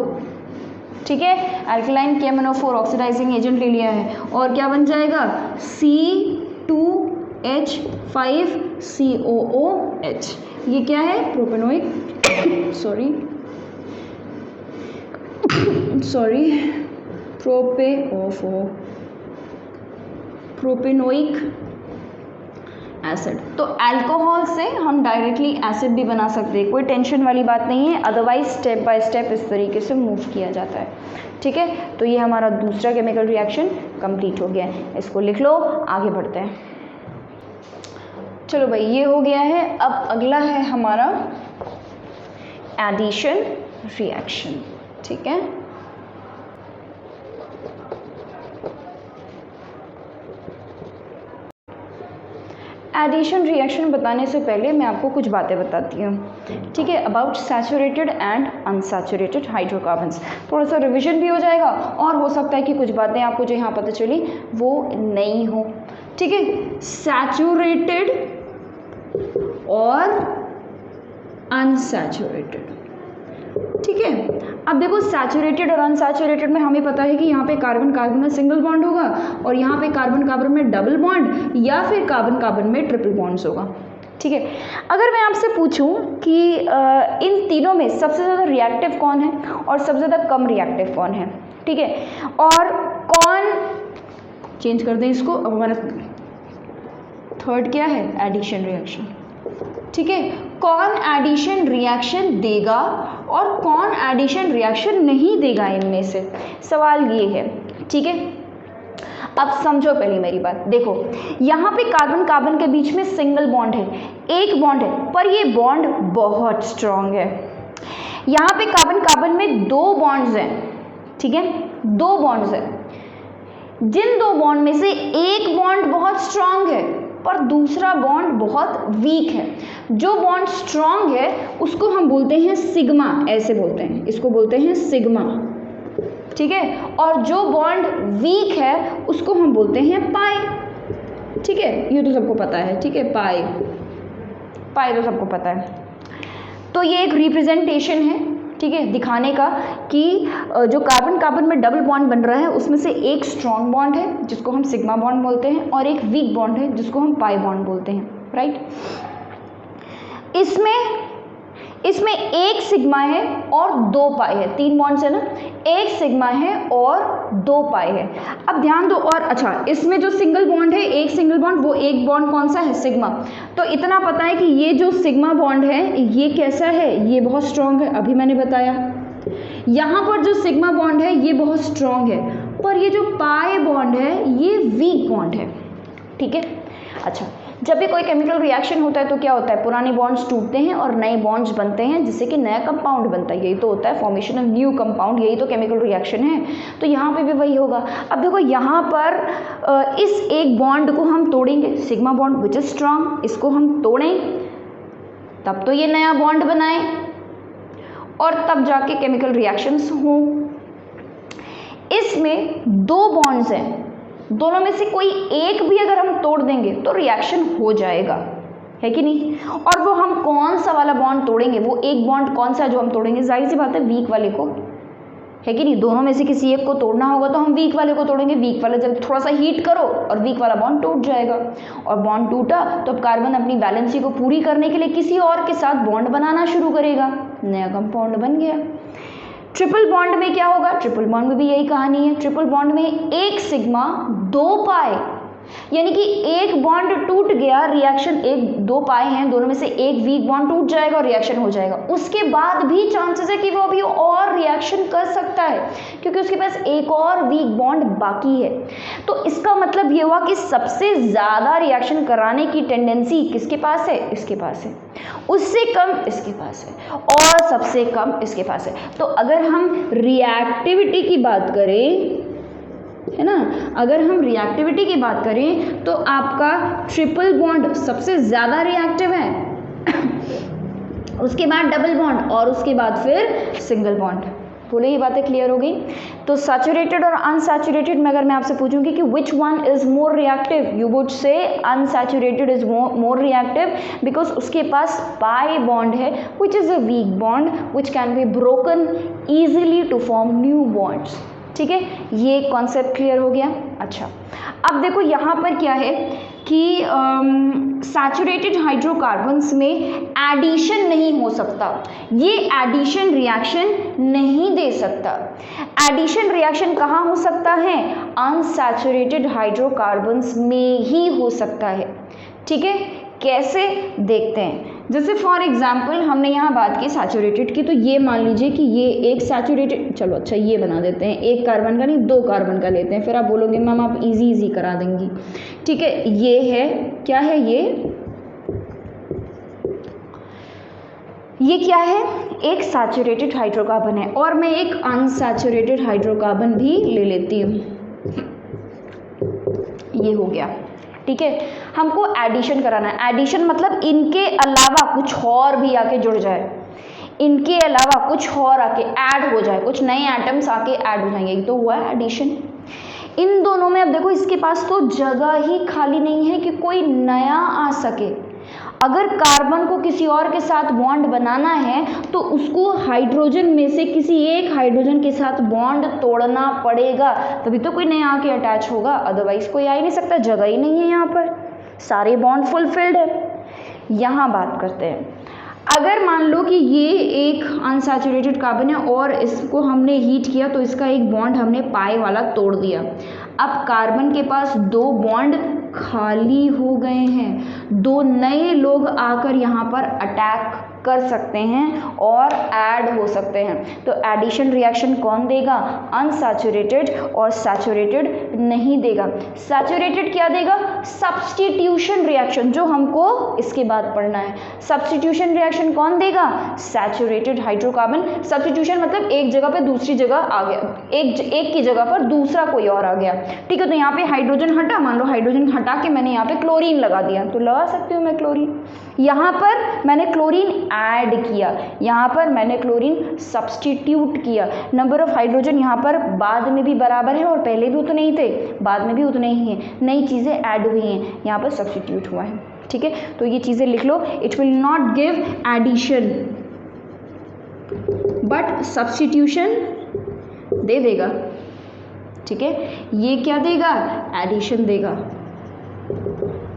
ठीक है, एल्कलाइन KMnO4 ऑक्सीडाइजिंग एजेंट ले लिया है, और क्या बन जाएगा C2H5COOH। ये क्या है, प्रोपेनोइक प्रोपेनोइक एसिड। तो अल्कोहल से हम डायरेक्टली एसिड भी बना सकते हैं, कोई टेंशन वाली बात नहीं है। अदरवाइज स्टेप बाय स्टेप इस तरीके से मूव किया जाता है। ठीक है, तो ये हमारा दूसरा केमिकल रिएक्शन कंप्लीट हो गया है, इसको लिख लो, आगे बढ़ते हैं। चलो भाई, ये हो गया है। अब अगला है हमारा एडिशन रिएक्शन। ठीक है, एडिशन रिएक्शन बताने से पहले मैं आपको कुछ बातें बताती हूँ। ठीक है, about saturated and unsaturated hydrocarbons. थोड़ा सा रिवीजन भी हो जाएगा, और हो सकता है कि कुछ बातें आपको जो यहाँ पता चली वो नहीं हो। ठीक है, सैचुरेटेड और अनसैचुरेटेड। ठीक है, अब देखो सैचुरेटेड और अनसैचुरेटेड में हमें पता है कि यहाँ पे कार्बन कार्बन में सिंगल बॉन्ड होगा, और यहाँ पे कार्बन कार्बन में डबल बॉन्ड, या फिर कार्बन कार्बन में ट्रिपल बॉन्ड्स होगा। ठीक है, अगर मैं आपसे पूछूं कि इन तीनों में सबसे ज़्यादा रिएक्टिव कौन है और सबसे ज़्यादा कम रिएक्टिव कौन है, ठीक है, और कौन, चेंज कर दें इसको, अब हमारा थर्ड क्या है, एडिशन रिएक्शन। ठीक है, कौन एडिशन रिएक्शन देगा और कौन एडिशन रिएक्शन नहीं देगा, इनमें से सवाल ये है। ठीक है, अब समझो पहले मेरी बात। देखो यहाँ पे कार्बन कार्बन के बीच में सिंगल बॉन्ड है, एक बॉन्ड है, पर ये बॉन्ड बहुत स्ट्रांग है। यहाँ पे कार्बन कार्बन में 2 बॉन्ड्स हैं। ठीक है, 2 बॉन्ड्स हैं, जिन 2 बॉन्ड में से एक बॉन्ड बहुत स्ट्रांग है पर दूसरा बॉन्ड बहुत वीक है। जो बॉन्ड स्ट्रांग है उसको हम बोलते हैं सिग्मा, ऐसे बोलते हैं, इसको बोलते हैं सिग्मा। ठीक है, और जो बॉन्ड वीक है उसको हम बोलते हैं पाई। ठीक है, ये तो सबको पता है। ठीक है, पाई तो सबको पता है। तो ये एक रिप्रेजेंटेशन है, ठीक है, दिखाने का कि जो कार्बन कार्बन में डबल बॉन्ड बन रहा है उसमें से एक स्ट्रॉन्ग बॉन्ड है जिसको हम सिग्मा बॉन्ड बोलते हैं, और एक वीक बॉन्ड है जिसको हम पाई बॉन्ड बोलते हैं। राइट, इसमें एक सिग्मा है और 2 पाई है, 3 बॉन्ड्स है ना, एक सिग्मा है और 2 पाई है। अब ध्यान दो, और अच्छा, इसमें जो सिंगल बॉन्ड है, एक सिंगल बॉन्ड, वो एक बॉन्ड कौन सा है, सिग्मा। तो इतना पता है कि ये जो सिग्मा बॉन्ड है ये कैसा है, ये बहुत स्ट्रॉन्ग है, अभी मैंने बताया। यहाँ पर जो सिग्मा बॉन्ड है ये बहुत स्ट्रॉन्ग है, पर ये जो पाई बॉन्ड है ये वीक बॉन्ड है। ठीक है, अच्छा, जब भी कोई केमिकल रिएक्शन होता है तो क्या होता है, पुराने बॉन्ड्स टूटते हैं और नए बॉन्ड्स बनते हैं, जिससे कि नया कंपाउंड बनता है। यही तो होता है फॉर्मेशन ऑफ न्यू कंपाउंड, यही तो केमिकल रिएक्शन है। तो यहाँ पे भी वही होगा। अब देखो यहाँ पर इस एक बॉन्ड को हम तोड़ेंगे, sigma bond which is strong, इसको हम तोड़ें तब तो ये नया बॉन्ड बनाए और तब जाके केमिकल रिएक्शंस हों। इसमें दो बॉन्ड्स हैं, दोनों में से कोई एक भी अगर हम तोड़ देंगे तो रिएक्शन हो जाएगा, है कि नहीं। और वो हम कौन सा वाला बॉन्ड तोड़ेंगे, वो एक बॉन्ड कौन सा जो हम तोड़ेंगे, जाहिर सी बात है वीक वाले को, है कि नहीं। दोनों में से किसी एक को तोड़ना होगा तो हम वीक वाले को तोड़ेंगे। वीक वाला जब थोड़ा सा हीट करो और वीक वाला बॉन्ड टूट जाएगा, और बॉन्ड टूटा तो अब कार्बन अपनी बैलेंसी को पूरी करने के लिए किसी और के साथ बॉन्ड बनाना शुरू करेगा, नया कंपाउंड बन गया। ट्रिपल बॉन्ड में क्या होगा, ट्रिपल बॉन्ड में भी यही कहानी है। ट्रिपल बॉन्ड में एक सिग्मा दो पाई, यानी कि एक बॉन्ड टूट गया, रिएक्शन एक दो पाए हैं, दोनों में से एक वीक बॉन्ड टूट जाएगा और रिएक्शन हो जाएगा। उसके बाद भी चांसेस है कि वो अभी और रिएक्शन कर सकता है क्योंकि उसके पास एक और वीक बॉन्ड बाकी है। तो इसका मतलब ये हुआ कि सबसे ज़्यादा रिएक्शन कराने की टेंडेंसी किसके पास है, इसके पास है। उससे कम इसके पास है और सबसे कम इसके पास है। तो अगर हम रिएक्टिविटी की बात करें, है ना, अगर हम रिएक्टिविटी की बात करें तो आपका ट्रिपल बॉन्ड सबसे ज़्यादा रिएक्टिव है उसके बाद डबल बॉन्ड और उसके बाद फिर सिंगल बॉन्ड। बोले ये बातें क्लियर हो गई। तो सैचुरेटेड और अनसैचुरेटेड में अगर मैं आपसे पूछूंगी कि which one is more reactive, you would say unsaturated is more reactive because उसके पास पाई बॉन्ड है which is a weak bond which can be broken easily to form new bonds. ठीक है, ये कॉन्सेप्ट क्लियर हो गया। अच्छा, अब देखो यहाँ पर क्या है कि सैचुरेटेड हाइड्रोकार्बन्स में एडिशन नहीं हो सकता, ये एडिशन रिएक्शन नहीं दे सकता। एडिशन रिएक्शन कहाँ हो सकता है, अनसैचुरेटेड हाइड्रोकार्बन्स में ही हो सकता है। ठीक है, कैसे देखते हैं। जैसे फॉर एग्जांपल हमने यहाँ बात की सैचुरेटेड की, तो ये मान लीजिए कि ये एक सैचुरेटेड, चलो अच्छा ये बना देते हैं, एक कार्बन का नहीं दो कार्बन का लेते हैं। फिर आप बोलोगे मैम आप इजी करा देंगी। ठीक है, ये है, क्या है ये क्या है, एक सैचुरेटेड हाइड्रोकार्बन है और मैं एक अनसैचुरेटेड हाइड्रोकार्बन भी ले लेती हूँ। ये हो गया। ठीक है, हमको एडिशन कराना है। एडिशन मतलब इनके अलावा कुछ और भी आके जुड़ जाए, इनके अलावा कुछ और आके ऐड हो जाए, कुछ नए एटम्स आके ऐड हो जाएंगे, तो हुआ एडिशन। इन दोनों में अब देखो इसके पास तो जगह ही खाली नहीं है कि कोई नया आ सके। अगर कार्बन को किसी और के साथ बॉन्ड बनाना है तो उसको हाइड्रोजन में से किसी एक हाइड्रोजन के साथ बॉन्ड तोड़ना पड़ेगा, तभी तो कोई नया आके अटैच होगा, अदरवाइज कोई आ ही नहीं सकता, जगह ही नहीं है यहाँ पर, सारे बॉन्ड फुलफिल्ड है। यहाँ बात करते हैं, अगर मान लो कि ये एक अनसैचुरेटेड कार्बन है और इसको हमने हीट किया तो इसका एक बॉन्ड हमने पाई वाला तोड़ दिया। अब कार्बन के पास दो बॉन्ड खाली हो गए हैं, दो नए लोग आकर यहाँ पर अटैक कर सकते हैं और ऐड हो सकते हैं। तो एडिशन रिएक्शन कौन देगा, अनसैचुरेटेड, और सैचुरेटेड नहीं देगा। सैचुरेटेड क्या देगा, सब्स्टिट्यूशन रिएक्शन, जो हमको इसके बाद पढ़ना है। सब्स्टिट्यूशन रिएक्शन कौन देगा, सैचुरेटेड हाइड्रोकार्बन। सब्स्टिट्यूशन मतलब एक जगह पे दूसरी जगह आ गया, एक की जगह पर दूसरा कोई और आ गया। ठीक है, तो यहाँ पे हाइड्रोजन हटा, मान लो हाइड्रोजन हटा के मैंने यहाँ पे क्लोरीन लगा दिया, तो लगा सकती हूँ मैं क्लोरीन। यहाँ पर मैंने क्लोरीन ऐड किया, यहाँ पर मैंने क्लोरीन सब्स्टिट्यूट किया। नंबर ऑफ हाइड्रोजन यहाँ पर बाद में भी बराबर है और पहले भी उतने ही थे, बाद में भी उतने ही हैं, नई चीज़ें ऐड हुई हैं, यहाँ पर सब्स्टिट्यूट हुआ है। ठीक है, तो ये चीज़ें लिख लो, it will not give addition but substitution दे देगा। ठीक है, ये क्या देगा, एडिशन देगा।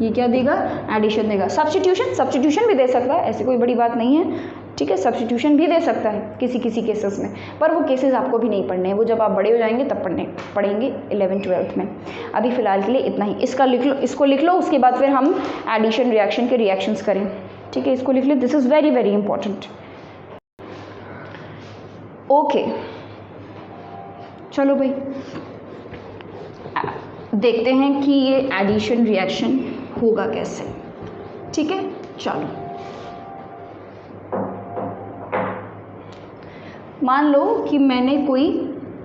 ये क्या देगा, एडिशन देगा। सब्स्टिट्यूशन भी दे सकता है, ऐसी कोई बड़ी बात नहीं है। ठीक है, सब्स्टिट्यूशन भी दे सकता है किसी किसी केसेस में, पर वो केसेस आपको भी नहीं पढ़ने हैं, वो जब आप बड़े हो जाएंगे तब पढ़ेंगे 11th-12th में। अभी फ़िलहाल के लिए इतना ही। इसको लिख लो, उसके बाद फिर हम एडिशन रिएक्शन के रिएक्शंस करें। ठीक है, इसको लिख लो, this is very very important. Okay, चलो भाई देखते हैं कि ये एडिशन रिएक्शन होगा कैसे। ठीक है, चलो मान लो कि मैंने कोई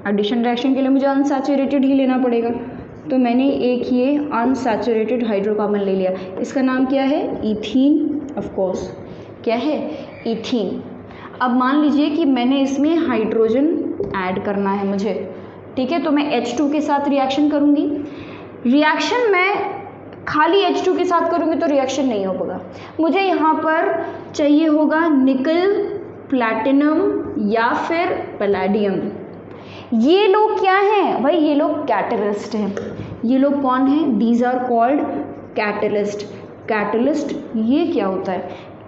एडिशन रिएक्शन के लिए मुझे अनसैचुरेटेड ही लेना पड़ेगा, तो मैंने एक ये अनसैचुरेटेड हाइड्रोकार्बन ले लिया। इसका नाम क्या है, ईथीन। ऑफ कोर्स क्या है, ईथीन। अब मान लीजिए कि मैंने इसमें हाइड्रोजन ऐड करना है मुझे, ठीक है, तो मैं H2 के साथ रिएक्शन करूँगी। रिएक्शन मैं खाली H2 के साथ करूँगी तो रिएक्शन नहीं हो पाएगा, मुझे यहाँ पर चाहिए होगा निकल, प्लैटिनम या फिर पैलेडियम। ये लोग क्या हैं भाई, ये लोग कैटलिस्ट हैं। ये लोग कौन हैं, these are called catalyst. Catalyst ये क्या होता है,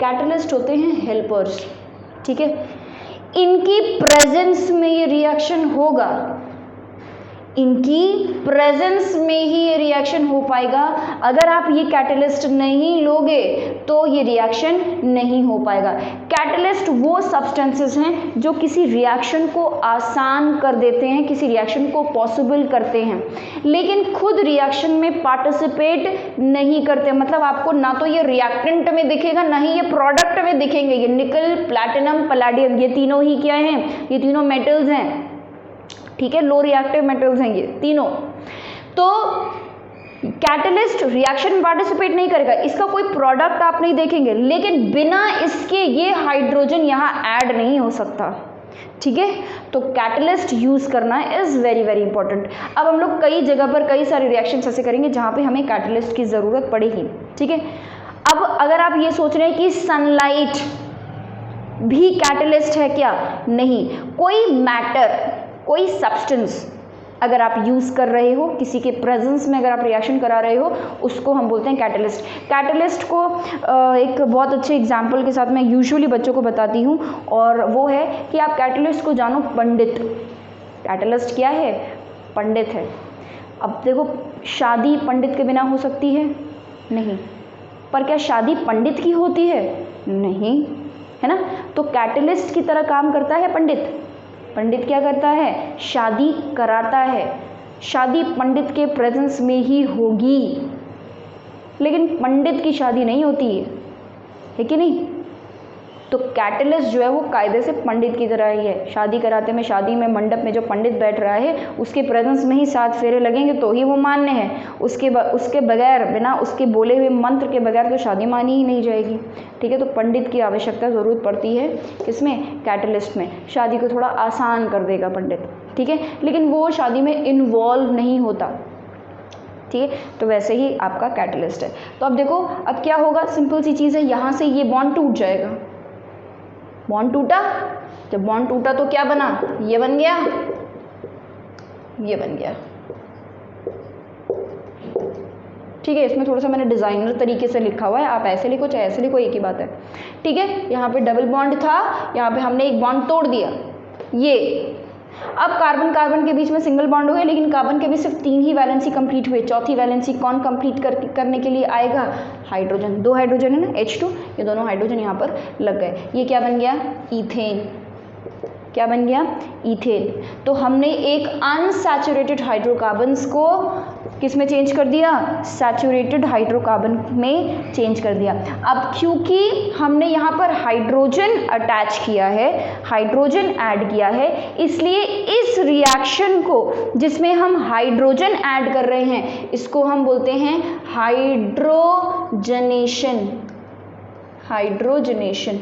कैटलिस्ट होते हैं हेल्पर्स, ठीक है। इनकी प्रेजेंस में ये रिएक्शन होगा, इनकी प्रेजेंस में ही ये रिएक्शन हो पाएगा। अगर आप ये कैटलिस्ट नहीं लोगे तो ये रिएक्शन नहीं हो पाएगा। कैटलिस्ट वो सब्सटेंसेस हैं जो किसी रिएक्शन को आसान कर देते हैं, किसी रिएक्शन को पॉसिबल करते हैं, लेकिन खुद रिएक्शन में पार्टिसिपेट नहीं करते। मतलब आपको ना तो ये रिएक्टेंट में दिखेगा, ना ही ये प्रोडक्ट में दिखेंगे। ये निकल, प्लैटिनम, पैलेडियम ये तीनों ही क्या हैं, ये तीनों मेटल्स हैं, ठीक है, लो रिएक्टिव मेटल्स हैं ये तीनों। तो कैटलिस्ट रिएक्शन में पार्टिसिपेट नहीं करेगा, इसका कोई प्रोडक्ट आप नहीं देखेंगे, लेकिन बिना इसके ये हाइड्रोजन यहाँ ऐड नहीं हो सकता, ठीक है। तो कैटलिस्ट यूज करना इज वेरी वेरी इंपॉर्टेंट। अब हम लोग कई जगह पर कई सारे रिएक्शंस ऐसे करेंगे जहाँ पे हमें कैटलिस्ट की ज़रूरत पड़ेगी, ठीक है। अब अगर आप ये सोच रहे हैं कि सनलाइट भी कैटलिस्ट है क्या, नहीं। कोई मैटर, कोई सब्सटेंस अगर आप यूज़ कर रहे हो, किसी के प्रेजेंस में अगर आप रिएक्शन करा रहे हो, उसको हम बोलते हैं कैटलिस्ट। कैटलिस्ट को एक बहुत अच्छे एग्जाम्पल के साथ मैं यूजुअली बच्चों को बताती हूँ, और वो है कि आप कैटलिस्ट को जानो पंडित। कैटलिस्ट क्या है, पंडित है। अब देखो, शादी पंडित के बिना हो सकती है, नहीं, पर क्या शादी पंडित की होती है, नहीं, है ना। तो कैटलिस्ट की तरह काम करता है पंडित। पंडित क्या करता है, शादी कराता है। शादी पंडित के प्रेजेंस में ही होगी, लेकिन पंडित की शादी नहीं होती है कि नहीं। तो कैटलिस्ट जो है वो कायदे से पंडित की तरह ही है। शादी कराते में, शादी में मंडप में जो पंडित बैठ रहा है उसके प्रेजेंस में ही 7 फेरे लगेंगे तो ही वो मान्य है। उसके बगैर, बिना उसके बोले हुए मंत्र के बगैर तो शादी मानी ही नहीं जाएगी, ठीक है। तो पंडित की आवश्यकता ज़रूरत पड़ती है किसमें, कैटलिस्ट में। शादी को थोड़ा आसान कर देगा पंडित, ठीक है, लेकिन वो शादी में इन्वॉल्व नहीं होता, ठीक है। तो वैसे ही आपका कैटलिस्ट है। तो अब देखो, अब क्या होगा, सिंपल सी चीज़ है, यहाँ से ये बॉन्ड टूट जाएगा। बॉन्ड टूटा, जब बॉन्ड टूटा तो क्या बना, ये बन गया, ये बन गया, ठीक है। इसमें थोड़ा सा मैंने डिज़ाइनर तरीके से लिखा हुआ है, आप ऐसे लिखो चाहे ऐसे लिखो, एक ही बात है, ठीक है। यहाँ पे डबल बॉन्ड था, यहाँ पे हमने एक बॉन्ड तोड़ दिया, ये। अब कार्बन कार्बन के बीच में सिंगल बॉन्ड हो गया, लेकिन कार्बन के भी सिर्फ 3 ही वैलेंसी कंप्लीट हुए। चौथी वैलेंसी कौन कंप्लीट करने के लिए आएगा, हाइड्रोजन। 2 हाइड्रोजन है ना, H2, ये दोनों हाइड्रोजन यहाँ पर लग गए। ये क्या बन गया, ईथेन। क्या बन गया, ईथेन। तो हमने एक अनसैचुरेटेड हाइड्रोकार्बन्स को किस में चेंज कर दिया, सैचुरेटेड हाइड्रोकार्बन में चेंज कर दिया। अब क्योंकि हमने यहाँ पर हाइड्रोजन अटैच किया है, हाइड्रोजन ऐड किया है, इसलिए इस रिएक्शन को जिसमें हम हाइड्रोजन ऐड कर रहे हैं, इसको हम बोलते हैं हाइड्रोजनेशन। हाइड्रोजनेशन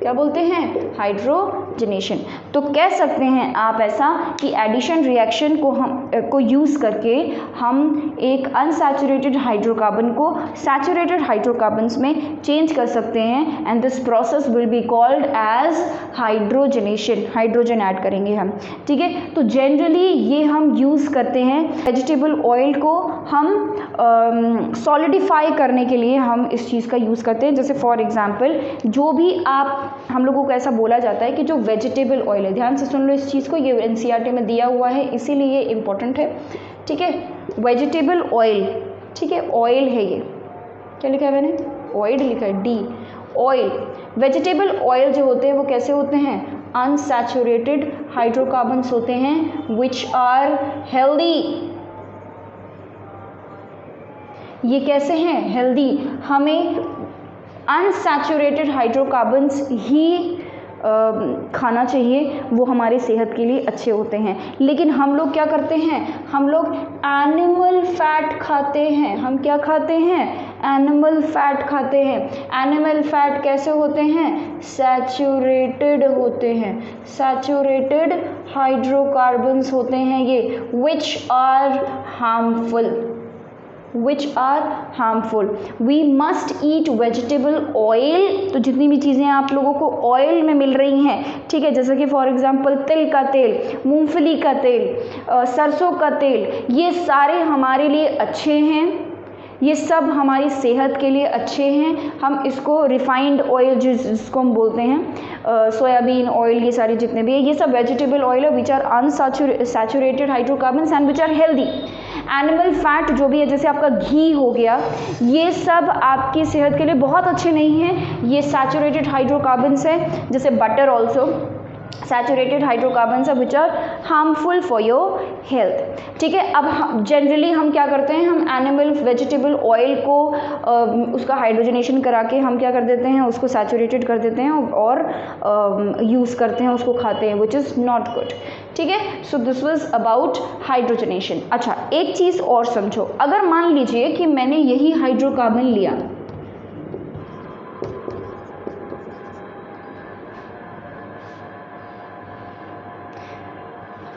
क्या बोलते हैं, हाइड्रोजनेशन। तो कह सकते हैं आप ऐसा कि एडिशन रिएक्शन को यूज़ करके हम एक अनसैचुरेटेड हाइड्रोकार्बन को सैचुरेटेड हाइड्रोकार्बन्स में चेंज कर सकते हैं, and this process will be called as hydrogenation. Hydrogen add करेंगे हम, ठीक है। तो जनरली ये हम यूज़ करते हैं वेजिटेबल ऑयल को हम सॉलिडिफाई करने के लिए हम इस चीज़ का यूज़ करते हैं। जैसे फॉर एग्जांपल, जो भी आप, हम लोगों को ऐसा बोला जाता है कि जो वेजिटेबल ऑयल है, ध्यान से सुन लो इस चीज़ को, ये एनसीईआरटी में दिया हुआ है इसीलिए ये इम्पोर्टेंट है, ठीक है। वेजिटेबल ऑयल, ठीक है, ऑयल है ये, क्या लिखा है मैंने, ऑयल लिखा है, डी, ऑयल। वेजिटेबल ऑयल जो होते हैं वो कैसे होते हैं, अनसैचुरेटेड हाइड्रोकार्बन्स होते हैं विच आर हेल्दी। ये कैसे हैं, हेल्दी। हमें अनसैचुरेटेड हाइड्रोकार्बन्स ही खाना चाहिए वो हमारे सेहत के लिए अच्छे होते हैं। लेकिन हम लोग क्या करते हैं, हम लोग एनिमल फैट खाते हैं। हम क्या खाते हैं, एनिमल फैट खाते हैं। एनिमल फैट कैसे होते हैं, सैचुरेटेड होते हैं, सैचुरेटेड हाइड्रोकार्बन्स होते हैं ये, which are harmful, which are harmful. We must eat vegetable oil। तो जितनी भी चीज़ें आप लोगों को ऑयल में मिल रही हैं, ठीक है, जैसे कि फॉर एग्जांपल तिल का तेल, मूंगफली का तेल, सरसों का तेल, ये सारे हमारे लिए अच्छे हैं, ये सब हमारी सेहत के लिए अच्छे हैं। हम इसको रिफाइंड ऑयल जिसको हम बोलते हैं, सोयाबीन ऑयल, ये सारे जितने भी है ये सब वेजिटेबल ऑयल है which are unsaturated hydrocarbons and which are healthy. Animal fat जो भी है, जैसे आपका घी हो गया, ये सब आपकी सेहत के लिए बहुत अच्छे नहीं हैं, ये सैचुरेटेड हाइड्रोकार्बन्स है। जैसे बटर ऑल्सो सैचुरेटेड हाइड्रोकार्बन्स है which are harmful for your health, ठीक है। अब जनरली हम क्या करते हैं, हम एनिमल वेजिटेबल ऑयल को उसका हाइड्रोजनेशन करा के हम क्या कर देते हैं, उसको सैचुरेटेड कर देते हैं और यूज़ करते हैं, उसको खाते हैं, विच इज़ नॉट गुड, ठीक है। So this was about hydrogenation. अच्छा, एक चीज़ और समझो, अगर मान लीजिए कि मैंने यही हाइड्रोकार्बन लिया,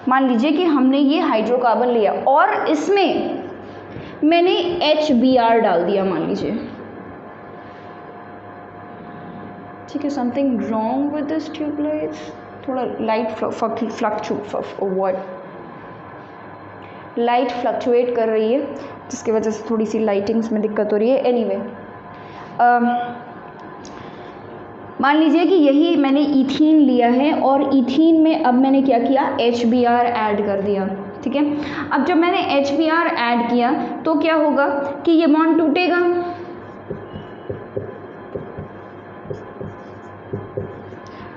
मान लीजिए कि हमने ये हाइड्रोकार्बन लिया और इसमें मैंने HBr डाल दिया, मान लीजिए, ठीक है। Something wrong with this tubelights, थोड़ा लाइट फ्लक्चुएट कर रही है, जिसकी वजह से थोड़ी सी लाइटिंग्स में दिक्कत हो रही है। एनीवे, मान लीजिए कि यही मैंने ईथीन लिया है और ईथीन में अब मैंने क्या किया, HBr ऐड कर दिया, ठीक है। अब जब मैंने HBr ऐड किया तो क्या होगा कि ये बॉन्ड टूटेगा,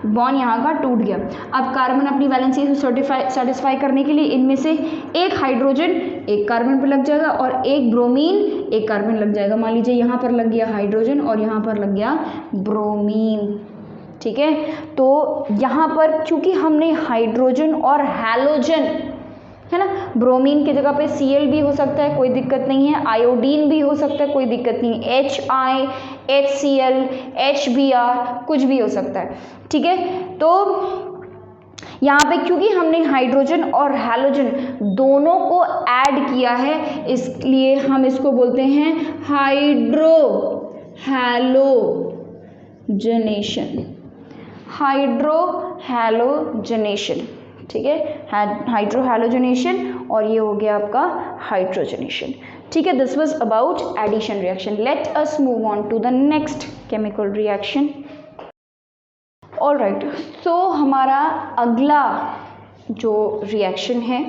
बॉन्ड यहाँ का टूट गया। अब कार्बन अपनी वैलेंसी सेटिस्फाई करने के लिए इनमें से एक हाइड्रोजन एक कार्बन पर लग जाएगा और एक ब्रोमीन एक कार्बन लग जाएगा। मान लीजिए यहाँ पर लग गया हाइड्रोजन और यहाँ पर लग गया ब्रोमीन, ठीक है। तो यहाँ पर चूंकि हमने हाइड्रोजन और हैलोजन, है ना, ब्रोमीन की जगह पे Cl भी हो सकता है, कोई दिक्कत नहीं है, आयोडीन भी हो सकता है, कोई दिक्कत नहीं, HI, HCl, HBr कुछ भी हो सकता है, ठीक है। तो यहाँ पे क्योंकि हमने हाइड्रोजन और हैलोजन दोनों को ऐड किया है, इसलिए हम इसको बोलते हैं हाइड्रोहैलोजनेशन, हाइड्रोहैलोजनेशन, ठीक है, हाइड्रोहैलोजनेशन, और ये हो गया आपका हाइड्रोजनेशन, ठीक है। This was about addition reaction. Let us move on to the next chemical reaction. Alright, so हमारा अगला जो रिएक्शन है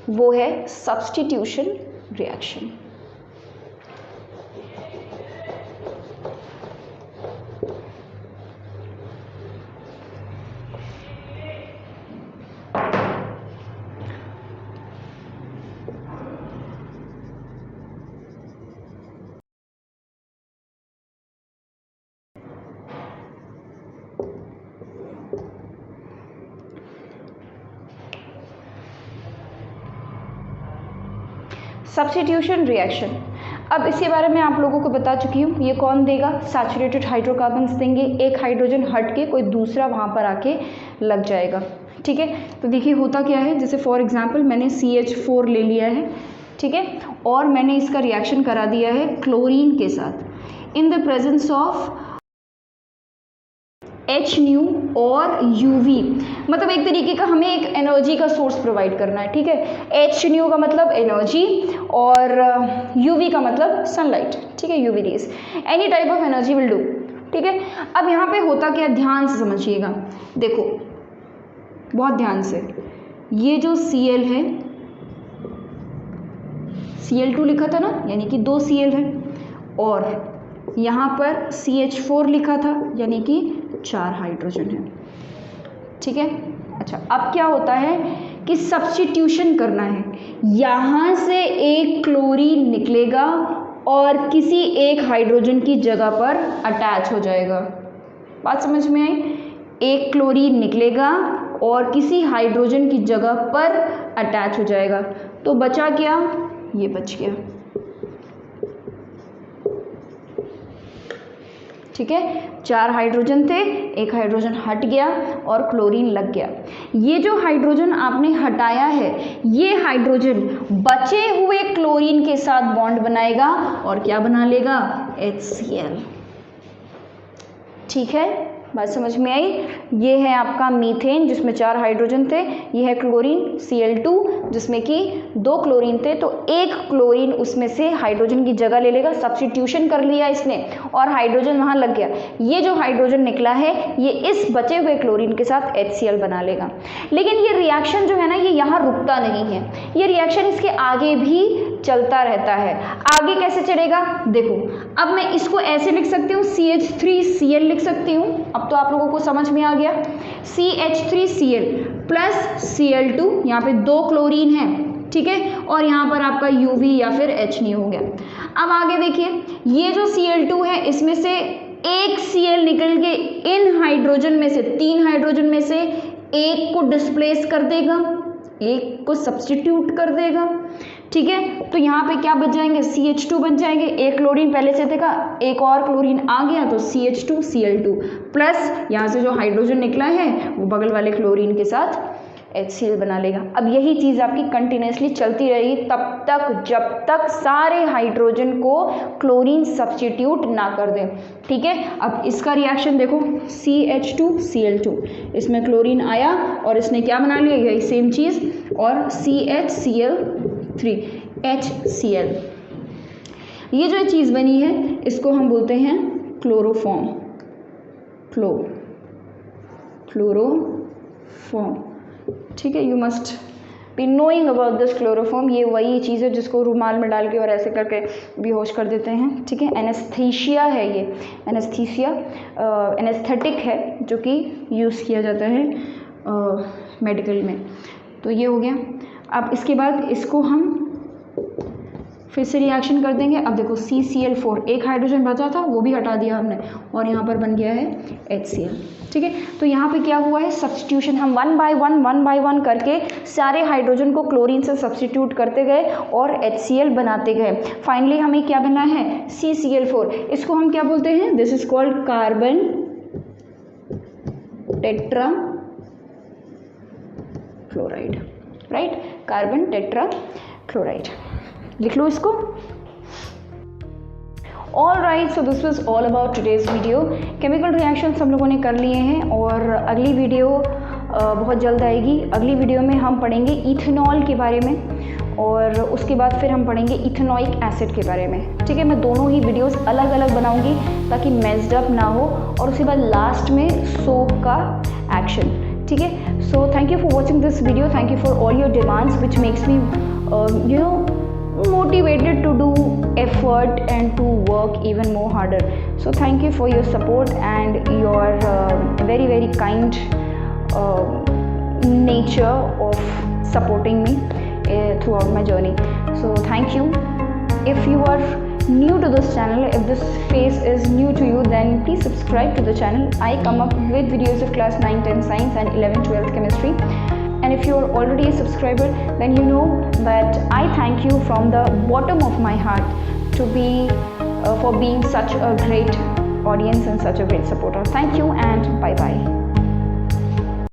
वो है सब्स्टिट्यूशन रिएक्शन। सब्स्टिट्यूशन रिएक्शन, अब इसके बारे में आप लोगों को बता चुकी हूँ। ये कौन देगा, सैचुरेटेड हाइड्रोकार्बन्स देंगे, एक हाइड्रोजन हट के कोई दूसरा वहाँ पर आके लग जाएगा, ठीक है। तो देखिए होता क्या है, जैसे फॉर एग्जांपल मैंने CH4 ले लिया है, ठीक है, और मैंने इसका रिएक्शन करा दिया है क्लोरीन के साथ in the presence of HNu और UV, मतलब एक तरीके का हमें एक एनर्जी का सोर्स प्रोवाइड करना है, ठीक है। HNu का मतलब एनर्जी और UV का मतलब सनलाइट, ठीक है, UV rays, any type of energy will do, ठीक है। अब यहाँ पे होता क्या, ध्यान से समझिएगा, देखो बहुत ध्यान से, ये जो Cl है, Cl2 लिखा था ना, यानी कि 2 Cl है, और यहाँ पर CH4 लिखा था, यानी कि 4 हाइड्रोजन है, ठीक है। अच्छा, अब क्या होता है कि सब्स्टिट्यूशन करना है, यहाँ से एक क्लोरीन निकलेगा और किसी एक हाइड्रोजन की जगह पर अटैच हो जाएगा। बात समझ में आई? एक क्लोरीन निकलेगा और किसी हाइड्रोजन की जगह पर अटैच हो जाएगा। तो बचा क्या? ये बच गया। ठीक है, 4 हाइड्रोजन थे, एक हाइड्रोजन हट गया और क्लोरीन लग गया। ये जो हाइड्रोजन आपने हटाया है, ये हाइड्रोजन बचे हुए क्लोरीन के साथ बॉन्ड बनाएगा और क्या बना लेगा? HCl। ठीक है, बात समझ में आई? ये है आपका मीथेन जिसमें 4 हाइड्रोजन थे, ये है क्लोरीन Cl2 जिसमें कि 2 क्लोरीन थे। तो एक क्लोरीन उसमें से हाइड्रोजन की जगह ले लेगा, सब्स्टिट्यूशन कर लिया इसने और हाइड्रोजन वहाँ लग गया। ये जो हाइड्रोजन निकला है ये इस बचे हुए क्लोरीन के साथ HCl बना लेगा। लेकिन ये रिएक्शन जो है ना, ये यहाँ रुकता नहीं है, ये रिएक्शन इसके आगे भी चलता रहता है। आगे कैसे चलेगा? देखो, अब मैं इसको ऐसे लिख सकती हूँ, CH3Cl लिख सकती हूँ। अब तो आप लोगों को समझ में आ गया। CH3Cl प्लस Cl2, यहाँ पे 2 क्लोरीन है, ठीक है, और यहाँ पर आपका UV या फिर H नहीं हो गया। अब आगे देखिए, ये जो Cl2 है इसमें से एक Cl निकल के इन हाइड्रोजन में से, 3 हाइड्रोजन में से एक को डिस्प्लेस कर देगा, एक को सब्स्टिट्यूट कर देगा। ठीक है, तो यहाँ पे क्या बच जाएंगे? CH2 बच जाएंगे। एक क्लोरीन पहले से देखा, एक और क्लोरीन आ गया तो CH2Cl2 प्लस यहाँ से जो हाइड्रोजन निकला है वो बगल वाले क्लोरीन के साथ HCl बना लेगा। अब यही चीज़ आपकी कंटिन्यूसली चलती रहेगी तब तक जब तक सारे हाइड्रोजन को क्लोरीन सब्स्टिट्यूट ना कर दें। ठीक है, अब इसका रिएक्शन देखो, CH2Cl2, इसमें क्लोरीन आया और इसने क्या बना लिया? यही सेम चीज़, और CHCl3 HCl। ये जो चीज़ बनी है इसको हम बोलते हैं क्लोरोफॉर्म। क्लोरोफॉर्म, ठीक है, you must be knowing about this chloroform. ये वही चीज़ है जिसको रुमाल में डाल के और ऐसे करके बेहोश कर देते हैं। ठीक है, एनेस्थीसिया है ये, एनेस्थीसिया एनेस्थेटिक है जो कि यूज़ किया जाता है मेडिकल में। तो ये हो गया। अब इसके बाद इसको हम फिर से रिएक्शन कर देंगे। अब देखो CCl4, एक हाइड्रोजन बचा था वो भी हटा दिया हमने और यहाँ पर बन गया है HCl। ठीक है, तो यहाँ पे क्या हुआ है? सब्स्टिट्यूशन। हम वन बाय वन करके सारे हाइड्रोजन को क्लोरीन से सब्स्टिट्यूट करते गए और HCl बनाते गए। फाइनली हमें क्या बना है? CCl4। इसको हम क्या बोलते हैं? This is called carbon tetra chloride, right? Carbon tetra chloride, लिख लो इसको। All right, so this was all about today's video. Chemical reactions हम लोगों ने कर लिए हैं और अगली वीडियो बहुत जल्द आएगी। अगली वीडियो में हम पढ़ेंगे इथेनॉल के बारे में और उसके बाद फिर हम पढ़ेंगे इथेनोइक एसिड के बारे में। ठीक है, मैं दोनों ही वीडियोस अलग अलग बनाऊंगी ताकि मेस्ड अप ना हो, और उसके बाद लास्ट में सोप का एक्शन। ठीक है, so thank you for watching this video, thank you for all your demands which makes me motivated to do effort and to work even more harder. So thank you for your support and your very kind nature of supporting me throughout my journey. So thank you. If you are new to this channel, if this face is new to you, then please subscribe to the channel. I come up with videos of class 9, 10 science and 11, 12 chemistry. And if you are already a subscriber, then you know that I thank you from the bottom of my heart to be for being such a great audience and such a great supporter. Thank you and bye bye.